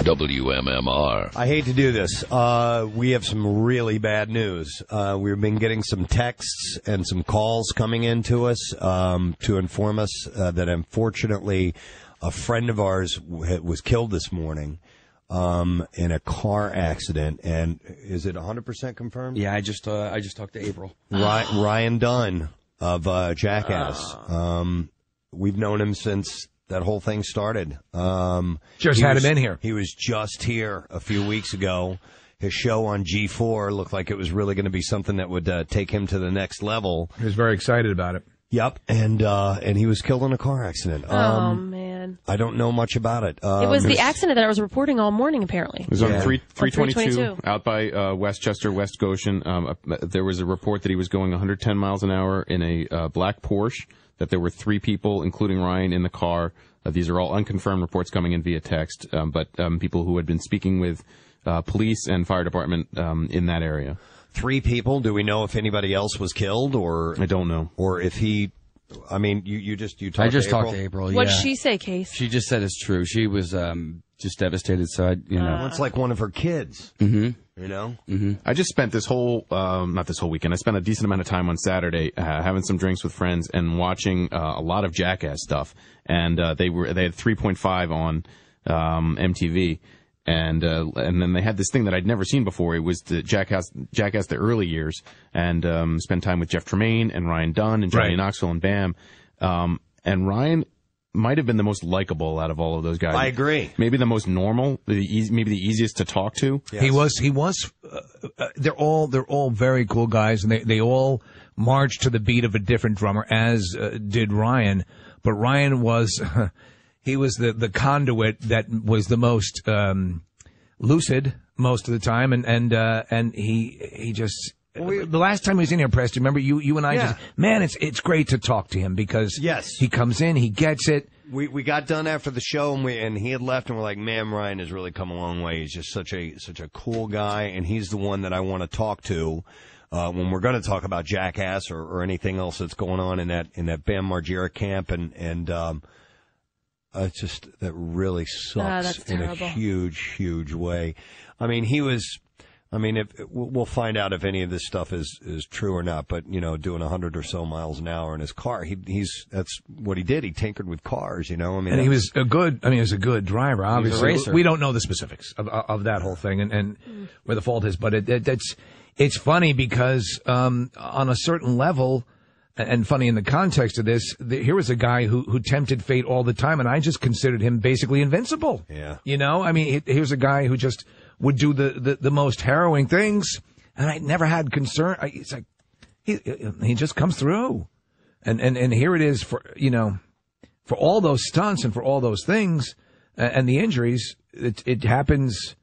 WMMR. I hate to do this. We have some really bad news. We've been getting some texts and some calls coming in to us to inform us that unfortunately a friend of ours was killed this morning in a car accident. And is it 100% confirmed? Yeah, I just talked to April. Ryan Dunn of Jackass. We've known him since that whole thing started. Just had him in here. He was just here a few weeks ago. His show on G4 looked like it was really going to be something that would take him to the next level. He was very excited about it. Yep, and he was killed in a car accident. Oh, man. I don't know much about it. It was the accident that I was reporting all morning, apparently. It was on 322 out by Westchester, West Goshen. There was a report that he was going 110 miles an hour in a black Porsche, that there were 3 people, including Ryan, in the car. These are all unconfirmed reports coming in via text, but people who had been speaking with police and fire department in that area. 3 people? Do we know if anybody else was killed, or I don't know, or if he? I mean, you talked. I just to April? talked to April. What'd yeah. she say, Case? She just said it's true. She was just devastated. So it's like one of her kids. Mm-hmm. You know. Mm-hmm. I just spent this whole not this whole weekend. I spent a decent amount of time on Saturday having some drinks with friends and watching a lot of Jackass stuff. And they had 3.5 on MTV. And then they had this thing that I'd never seen before. It was the Jackass the early years, and spent time with Jeff Tremaine and Ryan Dunn and Johnny Knoxville and Bam. And Ryan might have been the most likable out of all of those guys. I agree. Maybe the most normal, maybe the easiest to talk to. Yes. He was. They're all very cool guys, and they all marched to the beat of a different drummer, as did Ryan. But Ryan was. He was the conduit that was the most lucid most of the time, and he just. The last time he was in here, Preston, remember you and I just, man, it's great to talk to him because he comes in, he gets it. We got done after the show and he had left, and we're like, man, Ryan has really come a long way. He's just such a cool guy, and he's the one that I want to talk to when we're going to talk about Jackass or anything else that's going on in that Bam Margera camp, and it's just that really sucks in a huge way. I mean, we'll find out if any of this stuff is true or not, but, doing 100 or so miles an hour in his car, that's what he did. He tinkered with cars, I mean. And he was a good driver, obviously. He was a racer. We don't know the specifics of that whole thing and where the fault is, but it's funny because, on a certain level, and funny in the context of this, here was a guy who tempted fate all the time, and I just considered him basically invincible. Yeah. I mean, here's a guy who just would do the most harrowing things, and I never had concern. It's like he just comes through, and here it is for all those stunts and for all those things and the injuries. It happens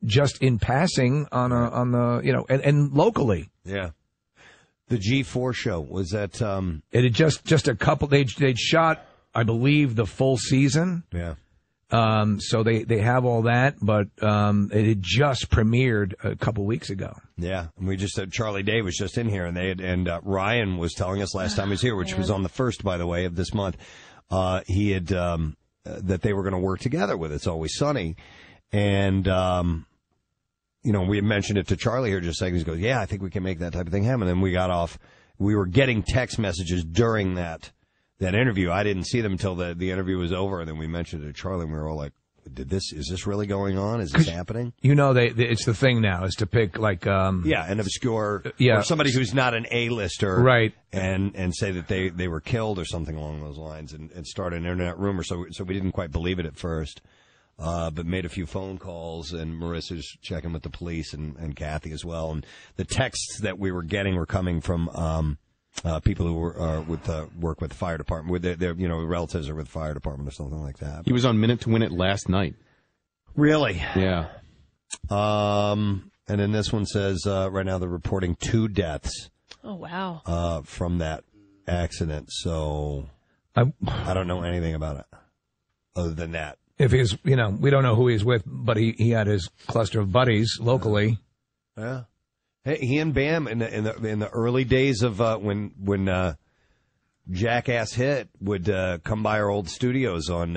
just in passing on the and locally. Yeah. The G4 show, was that... It had just a couple... They'd shot, I believe, the full season. Yeah. So they have all that, but it had just premiered a couple weeks ago. Yeah. And we just said Charlie Day was just in here, and Ryan was telling us last time he was here, which was on the 1st, by the way, of this month, he had... that they were going to work together with It's Always Sunny. And... we had mentioned it to Charlie here just a second. He goes, yeah, I think we can make that type of thing happen. And then we got off. We were getting text messages during that interview. I didn't see them until the interview was over. And then we mentioned it to Charlie, and we were all like, is this really going on? Is this happening? It's the thing now is to pick like... an obscure... or somebody who's not an A-lister. Right. And say that they were killed or something along those lines and start an internet rumor. So we didn't quite believe it at first. But made a few phone calls, and Marissa's checking with the police and Kathy as well. And the texts that we were getting were coming from people who were work with the fire department, with their relatives or with the fire department or something like that. He was on Minute to Win It last night. Really? Yeah. And then this one says right now they're reporting 2 deaths. Oh wow. From that accident. So I don't know anything about it other than that. If he's, we don't know who he's with, but he had his cluster of buddies locally. Yeah. Hey, he and Bam in the early days of when Jackass hit would come by our old studios on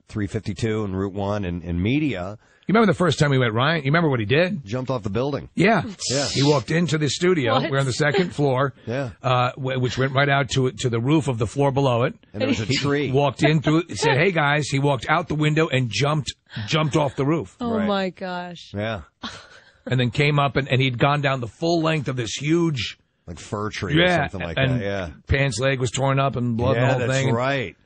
352 and Route 1 and Media. You remember the first time we met Ryan? You remember what he did? Jumped off the building. Yeah. Yeah. He walked into the studio. What? We're on the second floor. Yeah. Which went right out to the roof of the floor below it. And there was a tree. He walked in through, said, "Hey guys." He walked out the window and jumped off the roof. Oh Right. my gosh. Yeah. And then came up and he'd gone down the full length of this huge, Like fir tree or something like and that. Yeah. Pants leg was torn up and blood Yeah, and the whole that's thing. right.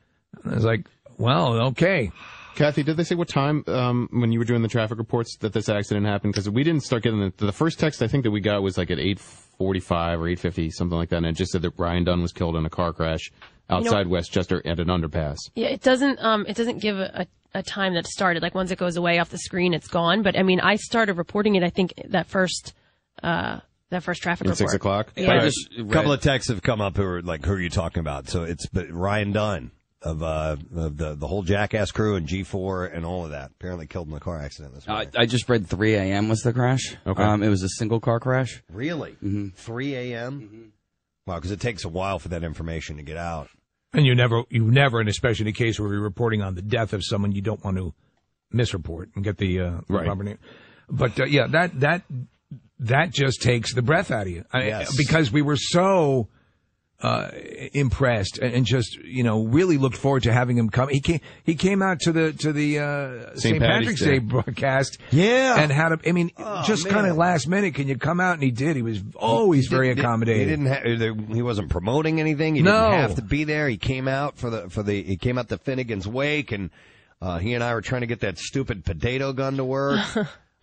And I was like, well, okay. Kathy, did they say what time when you were doing the traffic reports that this accident happened? Because we didn't start getting the first text I think that we got was like at 8:45 or 8:50, something like that, and it just said that Ryan Dunn was killed in a car crash outside Westchester at an underpass. Yeah, it doesn't give a time that started. Like once it goes away off the screen, it's gone. But I mean, I started reporting it. I think that first traffic report. 6 o'clock. Yeah. I A just couple of texts have come up who are like, who are you talking about? So it's Ryan Dunn of the whole Jackass crew and G4 and all of that. Apparently killed in a car accident this morning. I just read 3 a.m. was the crash. Okay. It was a single car crash. Really? Mm-hmm. 3 a.m.? Wow, because it takes a while for that information to get out. And you never, and especially in a case where you're reporting on the death of someone, you don't want to misreport and get the Right. proper name. But yeah, that just takes the breath out of you. Yes. Because we were so impressed and just really looked forward to having him come. He came out to the St. Patrick's Day broadcast. Yeah. And had kind man. of last minute. Can you come out? And he did. He was always very accommodating. He wasn't promoting anything. He No. didn't have to be there. He came out he came out to Finnegan's Wake, and he and I were trying to get that stupid potato gun to work.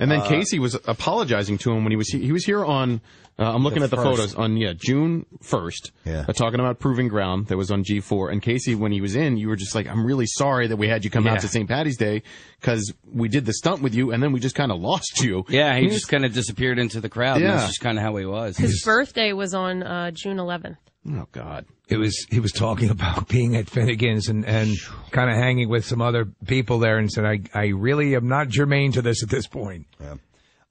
And then Casey was apologizing to him when he was here on. I'm looking at the first. photos on June 1st. Yeah. Talking about Proving Ground that was on G4. And Casey, when he was in, you were just like, "I'm really sorry that we had you come out to St. Patty's Day because we did the stunt with you, and then we just kind of lost you." Yeah, he just kind of disappeared into the crowd. Yeah. And that's just kind of how he was. His birthday was on June 11th. Oh God. He was talking about being at Finnegan's and kind of hanging with some other people there and said, I really am not germane to this at this point. Yeah.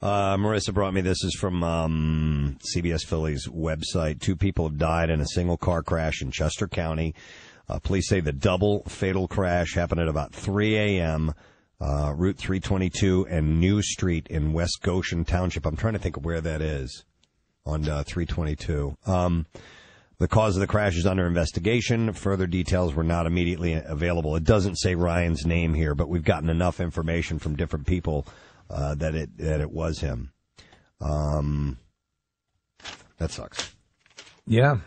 Marissa brought me, this is from CBS Philly's website. 2 people have died in a single car crash in Chester County. Police say the double fatal crash happened at about 3 a.m., Route 322 and New Street in West Goshen Township. I'm trying to think of where that is on 322. The cause of the crash is under investigation. Further details were not immediately available. It doesn't say Ryan's name here, but we've gotten enough information from different people that it was him. That sucks. Yeah.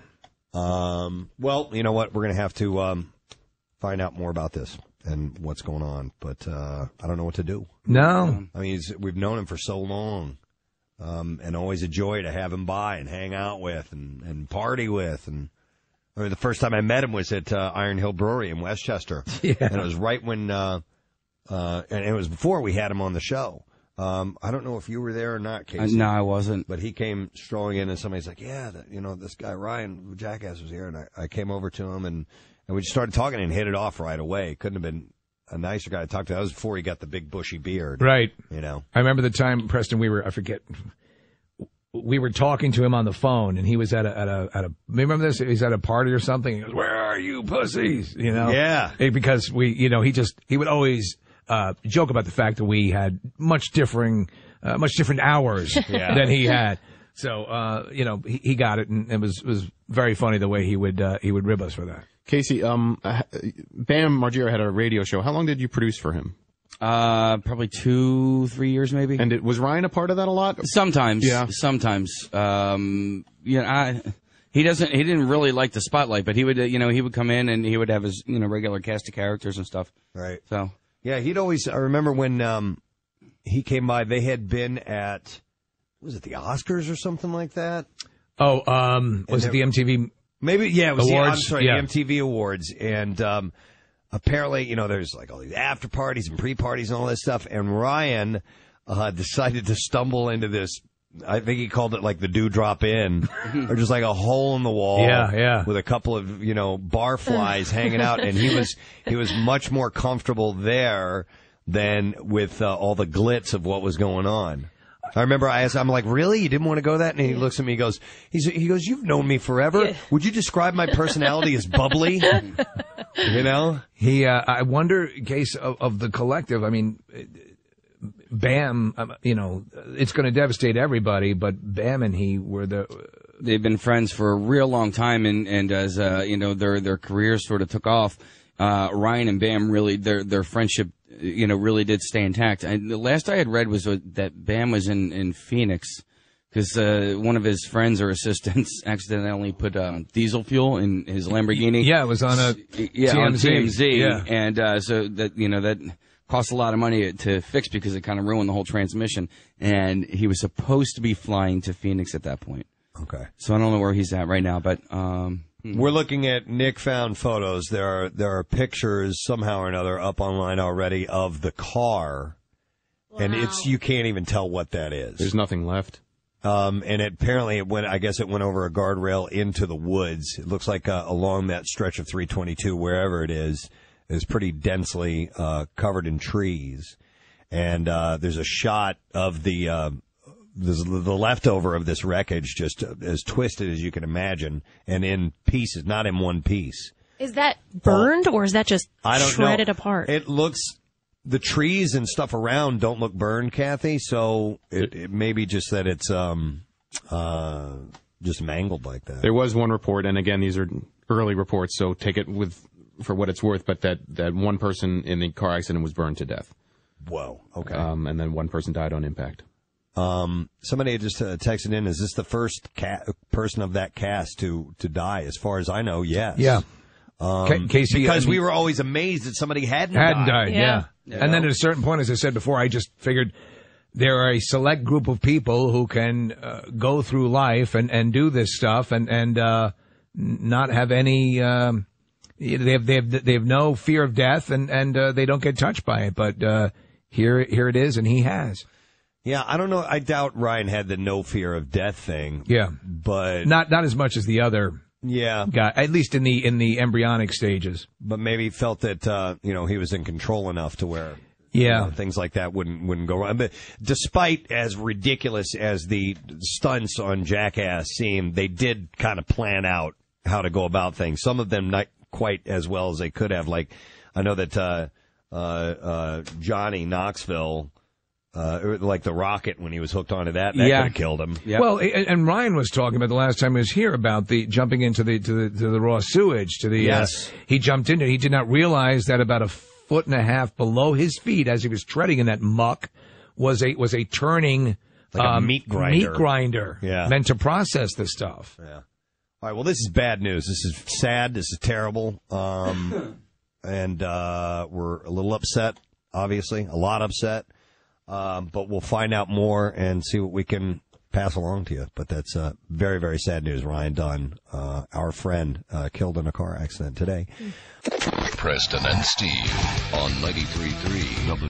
Well, you know what? We're going to have to find out more about this and what's going on, but I don't know what to do. No. I mean, we've known him for so long. And always a joy to have him by and hang out with and party with. And I mean, the first time I met him was at Iron Hill Brewery in Westchester. Yeah. And it was right when, and it was before we had him on the show. I don't know if you were there or not, Casey. No, I wasn't. But he came strolling in and somebody's like, yeah, this guy Ryan Jackass was here. And I came over to him and we just started talking and hit it off right away. Couldn't have been a nicer guy to talk to. That was before he got the big bushy beard. Right. I remember the time, Preston, we were talking to him on the phone, and he was at a remember this? He's at a party or something. He goes, "Where are you pussies?" Yeah. Because he would always joke about the fact that we had much different hours than he had. So, he got it, and it was very funny the way he would rib us for that. Casey, Bam Margera had a radio show. How long did you produce for him? Probably 2-3 years, maybe. And was Ryan a part of that a lot? Sometimes. Yeah. Sometimes. He didn't really like the spotlight, but he would come in and he would have his, regular cast of characters and stuff. Right. So. Yeah, I remember when he came by, they had been at, was it the Oscars or something like that? Oh, was it the MTV? Maybe, yeah, it was Awards? the MTV Awards. And apparently, there's like all these after parties and pre-parties and all this stuff. And Ryan decided to stumble into this, I think he called it like the Dewdrop Inn, or just like a hole in the wall with a couple of, bar flies hanging out. And he was much more comfortable there than with all the glitz of what was going on. I remember I asked, I'm like, really? You didn't want to go that? And he looks at me, he goes, you've known me forever. Yeah. Would you describe my personality as bubbly? You know? I wonder, in case of the collective, I mean, Bam, it's going to devastate everybody, but Bam and he were they've been friends for a real long time, and as their careers sort of took off, Ryan and Bam really their friendship really did stay intact. And the last I had read was that Bam was in Phoenix because one of his friends or assistants accidentally put diesel fuel in his Lamborghini. Yeah, it was on a TMZ. On TMZ, yeah. And so that cost a lot of money to fix because it kind of ruined the whole transmission. And he was supposed to be flying to Phoenix at that point. Okay. So I don't know where he's at right now, but we're looking at Nick found photos. There are pictures somehow or another up online already of the car, and you can't even tell what that is. There's nothing left. And apparently it went over a guardrail into the woods. It looks like along that stretch of 322, wherever it is pretty densely covered in trees. And there's a shot of the leftover of this wreckage, just as twisted as you can imagine, and in pieces, not in one piece. Is that burned or is that just shredded apart? It looks, the trees and stuff around don't look burned, Kathy, so it may be just that it's just mangled like that. There was one report, and again, these are early reports, so take it for what it's worth, but that one person in the car accident was burned to death. Whoa, okay. And then one person died on impact. Somebody just texted in, is this the first person of that cast to die? As far as I know, yes. Yeah. Casey, because we were always amazed that somebody hadn't died. Yeah. And then at a certain point, as I said before, I just figured there are a select group of people who can go through life and do this stuff and not have any. They have no fear of death and they don't get touched by it. But here it is, and he has. Yeah, I don't know. I doubt Ryan had the no fear of death thing. Yeah, but not as much as the other. Yeah, guy, at least in the embryonic stages. But maybe felt that he was in control enough to where things like that wouldn't go wrong. But despite as ridiculous as the stunts on Jackass seemed, they did kind of plan out how to go about things. Some of them not quite as well as they could have. Like I know that Johnny Knoxville. Like the rocket when he was hooked onto that could have killed him. Yep. Well, and Ryan was talking about the last time he was here about the jumping into the raw sewage yes. He jumped into it. He did not realize that about 1.5 feet below his feet, as he was treading in that muck, was a turning like a meat grinder. Meant to process the stuff. Yeah. All right. Well, this is bad news. This is sad. This is terrible. And we're a little upset. Obviously, a lot upset. But we'll find out more and see what we can pass along to you. But that's very, very sad news. Ryan Dunn, our friend, killed in a car accident today. Preston and Steve on 93.3